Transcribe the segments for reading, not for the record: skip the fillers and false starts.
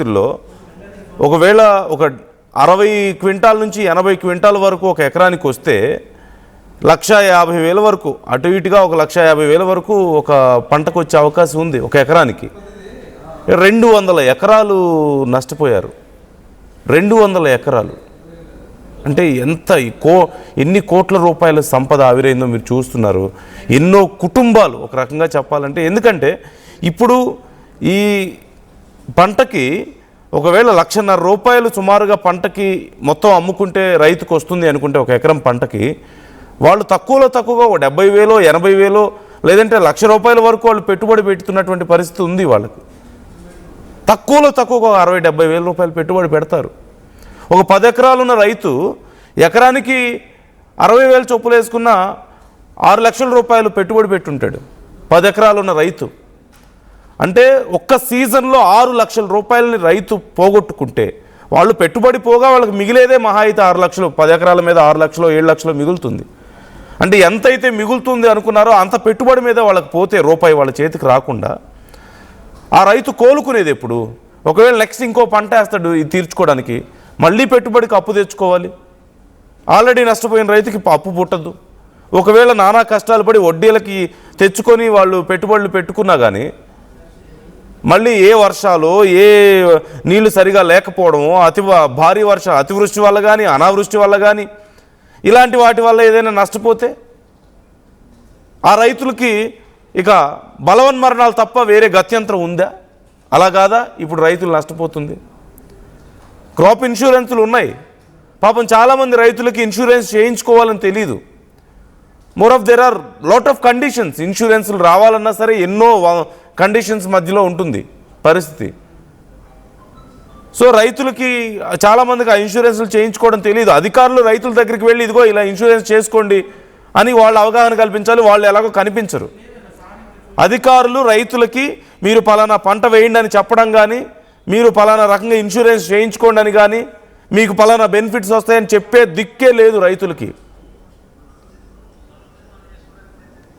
పరిస్థితుల్లో ఒకవేళ ఒక 60 క్వింటాల నుంచి 80 క్వింటాల వరకు ఒక ఎకరానికి వస్తే 1,50,000 వరకు అటు ఇటుగా 1,50,000 వరకు ఒక పంటకు వచ్చే అవకాశం ఉంది ఒక ఎకరానికి. 200 ఎకరాలు నష్టపోయారు. 200 ఎకరాలు అంటే ఎన్ని కోట్ల రూపాయల సంపద ఆవిరైందో మీరు చూస్తున్నారు. ఎన్నో కుటుంబాలు ఒక రకంగా చెప్పాలంటే, ఎందుకంటే ఇప్పుడు ఈ పంటకి ఒకవేళ 1,50,000 రూపాయలు సుమారుగా పంటకి మొత్తం అమ్ముకుంటే రైతుకు వస్తుంది అనుకుంటే ఒక ఎకరం పంటకి వాళ్ళు తక్కువగా 70,000 80,000 లేదంటే 1,00,000 రూపాయల వరకు వాళ్ళు పెట్టుబడి పెడుతున్నటువంటి పరిస్థితి ఉంది. వాళ్ళకి తక్కువగా 60,000-70,000 రూపాయలు పెట్టుబడి పెడతారు. ఒక 10 ఎకరాలు ఉన్న రైతు ఎకరానికి 60,000 చొప్పులు వేసుకున్న 6 లక్షల రూపాయలు పెట్టుబడి పెట్టుంటాడు 10 ఎకరాలు ఉన్న రైతు. అంటే ఒక్క సీజన్లో 6 లక్షల రూపాయలని రైతు పోగొట్టుకుంటే వాళ్ళు పెట్టుబడి పోగా వాళ్ళకి మిగిలేదే మహా అయితే 6 లక్షలు. 10 ఎకరాల మీద 6 లక్షలు 7 లక్షలు మిగులుతుంది. అంటే ఎంతైతే మిగులుతుంది అనుకున్నారో అంత పెట్టుబడి మీద వాళ్ళకి పోతే రూపాయి వాళ్ళ చేతికి రాకుండా ఆ రైతు కోలుకునేది ఎప్పుడు? ఒకవేళ నెక్స్ట్ ఇంకో పంట వేస్తాడు ఇది తీర్చుకోవడానికి, మళ్ళీ పెట్టుబడికి అప్పు తెచ్చుకోవాలి. ఆల్రెడీ నష్టపోయిన రైతుకి అప్పు పుట్టద్దు. ఒకవేళ నానా కష్టాలు పడి వడ్డీలకి తెచ్చుకొని వాళ్ళు పెట్టుబడులు పెట్టుకున్నా కానీ మళ్ళీ ఏ వర్షాలు ఏ నీళ్లు సరిగా లేకపోవడము, భారీ వర్షం అతివృష్టి వల్ల కానీ అనావృష్టి వల్ల కానీ ఇలాంటి వాటి వల్ల ఏదైనా నష్టపోతే ఆ రైతులకి ఇక బలవన్మరణాలు తప్ప వేరే గత్యంతరం ఉందా? అలా కాదా ఇప్పుడు రైతులు నష్టపోతుంది. క్రాప్ ఇన్సూరెన్సులు ఉన్నాయి. పాపం చాలామంది రైతులకి ఇన్సూరెన్స్ చేయించుకోవాలని తెలీదు. More of there are lot of conditions. ఇన్సూరెన్సులు రావాలన్నా సరే ఎన్నో కండిషన్స్ మధ్యలో ఉంటుంది పరిస్థితి. సో రైతులకి చాలామందికి ఆ ఇన్సూరెన్సులు చేయించుకోవడం తెలియదు. అధికారులు రైతుల దగ్గరికి వెళ్ళి ఇదిగో ఇలా ఇన్సూరెన్స్ చేసుకోండి అని వాళ్ళు అవగాహన కల్పించాలి. వాళ్ళు ఎలాగో కనిపించరు. అధికారులు రైతులకి మీరు పలానా పంట వేయండి అని చెప్పడం కానీ, మీరు పలానా రకంగా ఇన్సూరెన్స్ చేయించుకోండి అని కానీ, మీకు పలానా బెనిఫిట్స్ వస్తాయని చెప్పే దిక్కే లేదు రైతులకి.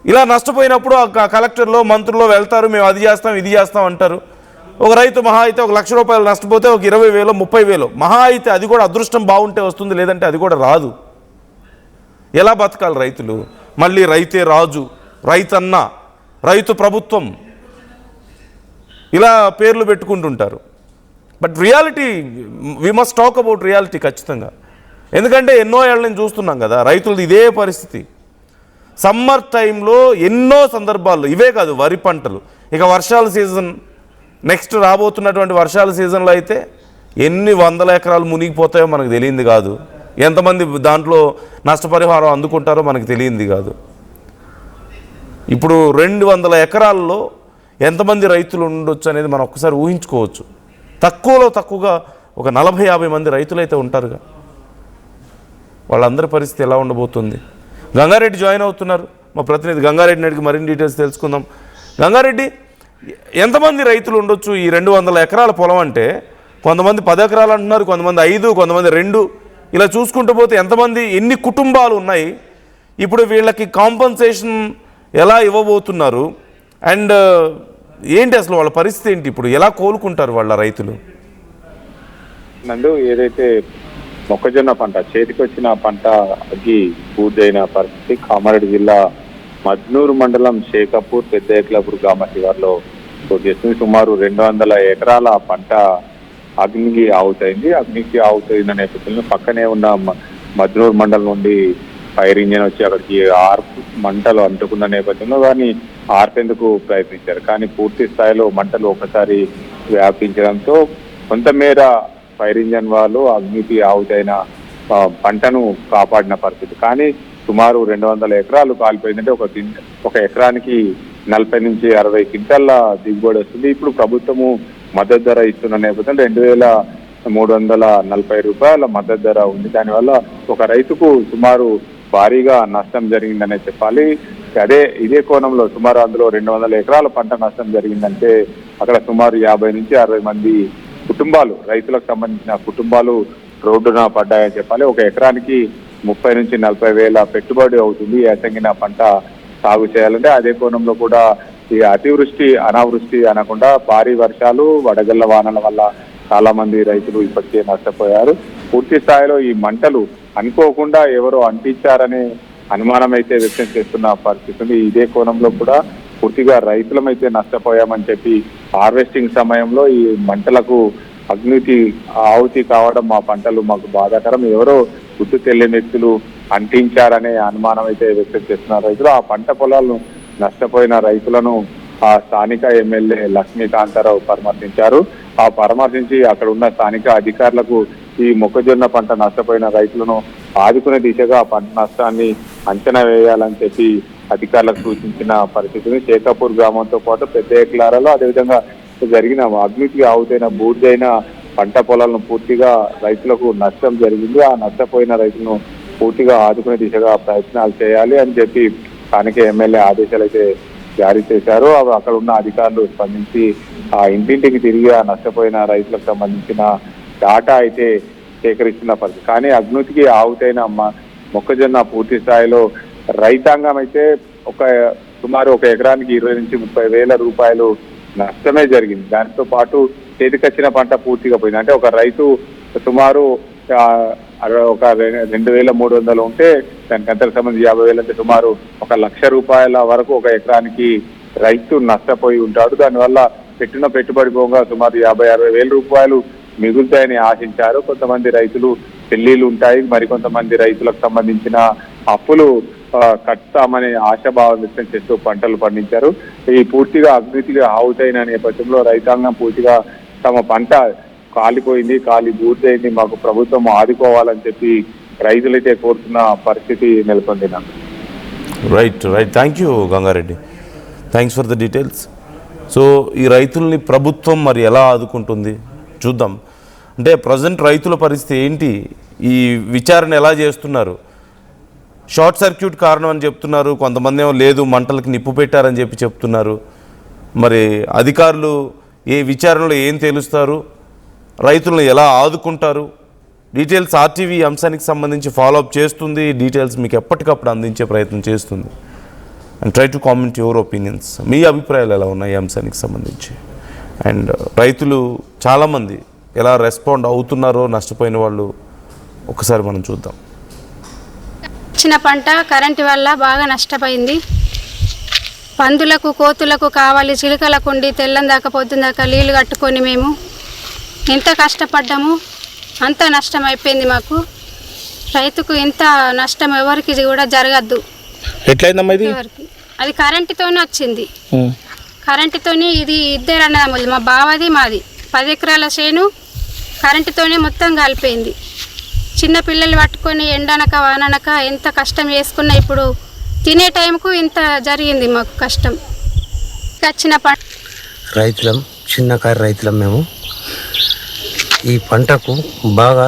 ఇలా నష్టపోయినప్పుడు ఆ కలెక్టర్లో మంత్రుల్లో వెళ్తారు, మేము అది చేస్తాం ఇది చేస్తాం అంటారు. ఒక రైతు మహా అయితే 1,00,000 రూపాయలు నష్టపోతే ఒక 20,000 30,000 మహా అయితే అది కూడా అదృష్టం బాగుంటే వస్తుంది, లేదంటే అది కూడా రాదు. ఎలా బతకాలి రైతులు? మళ్ళీ రైతే రాజు, రైతన్న, రైతు ప్రభుత్వం ఇలా పేర్లు పెట్టుకుంటుంటారు. But reality we must talk about reality ఖచ్చితంగా. ఎందుకంటే ఎన్నో ఏళ్ళ నుంచి చూస్తున్నాం కదా రైతులది ఇదే పరిస్థితి. సమ్మర్ టైంలో ఎన్నో సందర్భాల్లో ఇవే కాదు, వరి పంటలు, ఇక వర్షాల సీజన్, నెక్స్ట్ రాబోతున్నటువంటి వర్షాల సీజన్లో అయితే ఎన్ని 100 ఎకరాలు మునిగిపోతాయో మనకు తెలియంది కాదు. ఎంతమంది దాంట్లో నష్టపరిహారం అందుకుంటారో మనకు తెలియంది కాదు. ఇప్పుడు 200 ఎకరాల్లో ఎంతమంది రైతులు ఉండొచ్చు అనేది మనం ఒక్కసారి ఊహించుకోవచ్చు. తక్కువగా ఒక 40-50 మంది రైతులైతే ఉంటారుగా. వాళ్ళందరి పరిస్థితి ఎలా ఉండబోతుంది? గంగారెడ్డి జాయిన్ అవుతున్నారు, మా ప్రతినిధి గంగారెడ్డిని అడిగి మరిన్ని డీటెయిల్స్ తెలుసుకుందాం. గంగారెడ్డి, ఎంతమంది రైతులు ఉండొచ్చు ఈ 200 ఎకరాల పొలం? అంటే కొంతమంది 10 ఎకరాలు అంటున్నారు, కొంతమంది 5, కొంతమంది 2, ఇలా చూసుకుంటూ పోతే ఎంతమంది, ఎన్ని కుటుంబాలు ఉన్నాయి? ఇప్పుడు వీళ్ళకి కాంపన్సేషన్ ఎలా ఇవ్వబోతున్నారు? అండ్ ఏంటి అసలు వాళ్ళ పరిస్థితి ఏంటి? ఇప్పుడు ఎలా కోలుకుంటారు వాళ్ళ రైతులు? నందు, ఏదైతే మొక్కజొన్న పంట చేతికి వచ్చిన పంట అగ్గి పూర్తయిన పరిస్థితి కామారెడ్డి జిల్లా మద్నూరు మండలం షేకాపూర్ పెద్ద ఏక్లాపూర్ గ్రామ శివార్లో చేస్తుంది. సుమారు 200 ఎకరాల పంట అగ్నికి ఆవుతైంది. అగ్నికి ఆవుతైన నేపథ్యంలో పక్కనే ఉన్న మద్నూరు మండలం నుండి ఫైర్ ఇంజన్ వచ్చి అక్కడికి మంటలు అంటుకున్న నేపథ్యంలో దాన్ని ఆర్పేందుకు ప్రయత్నించారు. కానీ పూర్తి స్థాయిలో మంటలు ఒకసారి వ్యాపించడంతో కొంతమేర ఫైర్ ఇంజన్ వాళ్ళు అగ్నికి ఆవుతైన పంటను కాపాడిన పరిస్థితి. కానీ సుమారు 200 ఎకరాలు కాలిపోయిందంటే ఒక ఎకరానికి 40 నుంచి 60 క్వింటాల దిగుబడి వస్తుంది. ఇప్పుడు ప్రభుత్వము మద్దతు ధర ఇస్తున్న నేపథ్యంలో 2,340 రూపాయల మద్దతు ధర ఉంది. దానివల్ల ఒక రైతుకు సుమారు భారీగా నష్టం జరిగిందనే చెప్పాలి. ఇదే కోణంలో సుమారు అందులో 200 ఎకరాల పంట నష్టం జరిగిందంటే అక్కడ సుమారు 50 నుంచి 60 మంది కుటుంబాలు, రైతులకు సంబంధించిన కుటుంబాలు రోడ్డున పడ్డాయని చెప్పాలి. ఒక ఎకరానికి 30 నుంచి 40 వేల పెట్టుబడి అవుతుంది యాసంగిన పంట సాగు చేయాలంటే. అదే కోణంలో కూడా ఈ అతివృష్టి అనావృష్టి అనకుండా భారీ వర్షాలు వడగళ్ల వానల వల్ల చాలా మంది రైతులు ఇప్పటికే నష్టపోయారు. పూర్తి స్థాయిలో ఈ మంటలు అనుకోకుండా ఎవరో అంటించారనే అనుమానం అయితే వ్యక్తం చేస్తున్న పరిస్థితి ఉంది. ఇదే కోణంలో కూడా పూర్తిగా రైతులమైతే నష్టపోయామని చెప్పి హార్వెస్టింగ్ సమయంలో ఈ మంటలకు అగ్నికి ఆహుతి కావడం మా పంటలు మాకు బాధాకరం, ఎవరో గుర్తు తెలియని వ్యక్తులు అంటించారనే అనుమానం అయితే వ్యక్తం చేస్తున్నారు రైతులు. ఆ పంట పొలాలను నష్టపోయిన రైతులను ఆ స్థానిక ఎమ్మెల్యే లక్ష్మీకాంతారావు పరామర్శించారు. ఆ పరామర్శించి అక్కడ ఉన్న స్థానిక అధికారులకు ఈ మొక్కజొన్న పంట నష్టపోయిన రైతులను ఆదుకునే దిశగా పంట నష్టాన్ని అంచనా వేయాలని చెప్పి అధికారులకు సూచించిన పరిస్థితిని శేఖాపూర్ గ్రామంతో పాటు పెద్ద ఎక్లారాలో అదేవిధంగా జరిగిన అగ్నికి ఆవుతైన బూర్జైన పంట పొలాలను పూర్తిగా రైతులకు నష్టం జరిగింది. ఆ నష్టపోయిన రైతులను పూర్తిగా ఆదుకునే దిశగా ప్రయత్నాలు చేయాలి అని చెప్పి స్థానిక ఎమ్మెల్యే ఆదేశాలు అయితే జారీ చేశారు. అక్కడ ఉన్న అధికారులు స్పందించి ఆ ఇంటింటికి తిరిగి ఆ నష్టపోయిన రైతులకు సంబంధించిన డాటా అయితే సేకరిస్తున్న పరిస్థితి. కానీ అగ్నికి ఆవుతైన మొక్కజొన్న పూర్తి స్థాయిలో రైతాంగం అయితే సుమారు ఒక ఎకరానికి 20 నుంచి 30 వేల రూపాయలు నష్టమే జరిగింది. దాంతో పాటు చేతికొచ్చిన పంట పూర్తిగా పోయింది. అంటే ఒక రైతు సుమారు ఒక 2,300 ఉంటే దానికి అంతకు సంబంధించి 50,000 అంటే సుమారు 1,00,000 రూపాయల వరకు ఒక ఎకరానికి రైతు నష్టపోయి ఉంటాడు. దానివల్ల పెట్టిన పెట్టుబడి పోగా సుమారు 50-60 వేల రూపాయలు మిగులుతాయని ఆశించారు. కొంతమంది రైతులు పెళ్లిళ్ళు ఉంటాయి, మరికొంతమంది రైతులకు సంబంధించిన అప్పులు కట్టామనే ఆశాభావం వ్యక్తం చేస్తూ పంటలు పండించారు. ఈ పూర్తిగా అగ్నిగా ఆవుతైన నేపథ్యంలో రైతాంగం పూర్తిగా తమ పంట కాలిపోయింది, బూర్జైంది, మాకు ప్రభుత్వం ఆదుకోవాలని చెప్పి రైతులైతే కోరుతున్న పరిస్థితి నెలకొంది. Right. Thank you Gangareddy, thanks for the details. So ఈ రైతుల్ని ప్రభుత్వం మరి ఎలా ఆదుకుంటుంది చూద్దాం. అంటే ప్రజెంట్ రైతుల పరిస్థితి ఏంటి, ఈ విచారణ ఎలా చేస్తున్నారు? షార్ట్ సర్క్యూట్ కారణం అని చెప్తున్నారు, కొంతమంది ఏమో లేదు మంటలకు నిప్పు పెట్టారని చెప్పి చెప్తున్నారు. మరి అధికారులు ఏ విచారణలో ఏం తేలుస్తారు, రైతులను ఎలా ఆదుకుంటారు? డీటెయిల్స్ ఆర్టీవీ అంశానికి సంబంధించి ఫాలోఅప్ చేస్తుంది, డీటెయిల్స్ మీకు ఎప్పటికప్పుడు అందించే ప్రయత్నం చేస్తుంది. And try to comment your opinions. మీ అభిప్రాయాలు ఎలా ఉన్నాయి ఈ అంశానికి సంబంధించి? అండ్ రైతులు చాలామంది ఎలా రెస్పాండ్ అవుతున్నారో నష్టపోయిన వాళ్ళు ఒకసారి మనం చూద్దాం. వచ్చిన పంట కరెంటు వల్ల బాగా నష్టపోయింది. పందులకు కోతులకు కావాలి, చిలుకలకు ఉండి తెల్లం దాకా పొద్దున్న దాకా నీళ్ళు కట్టుకొని మేము ఎంత కష్టపడ్డాము అంత నష్టం అయిపోయింది మాకు. రైతుకు ఇంత నష్టం ఎవరికి కూడా జరగద్దు. ఎట్లయిందమ్మా ఇది? ఎవరికి అది కరెంటుతోనే వచ్చింది. కరెంటుతోని ఇది ఇద్దరు అన్నదమ్ములు, మా బావది మాది 10 ఎకరాల చేను కరెంటుతోనే మొత్తం కాలిపోయింది. చిన్న పిల్లలు పట్టుకొని ఎండనక వాననక ఎంత కష్టం చేసుకున్నా ఇప్పుడు తినే టైంకు ఇంత జరిగింది మాకు కష్టం. వచ్చిన పంట రైతులం, చిన్నకారు రైతులం మేము. ఈ పంటకు బాగా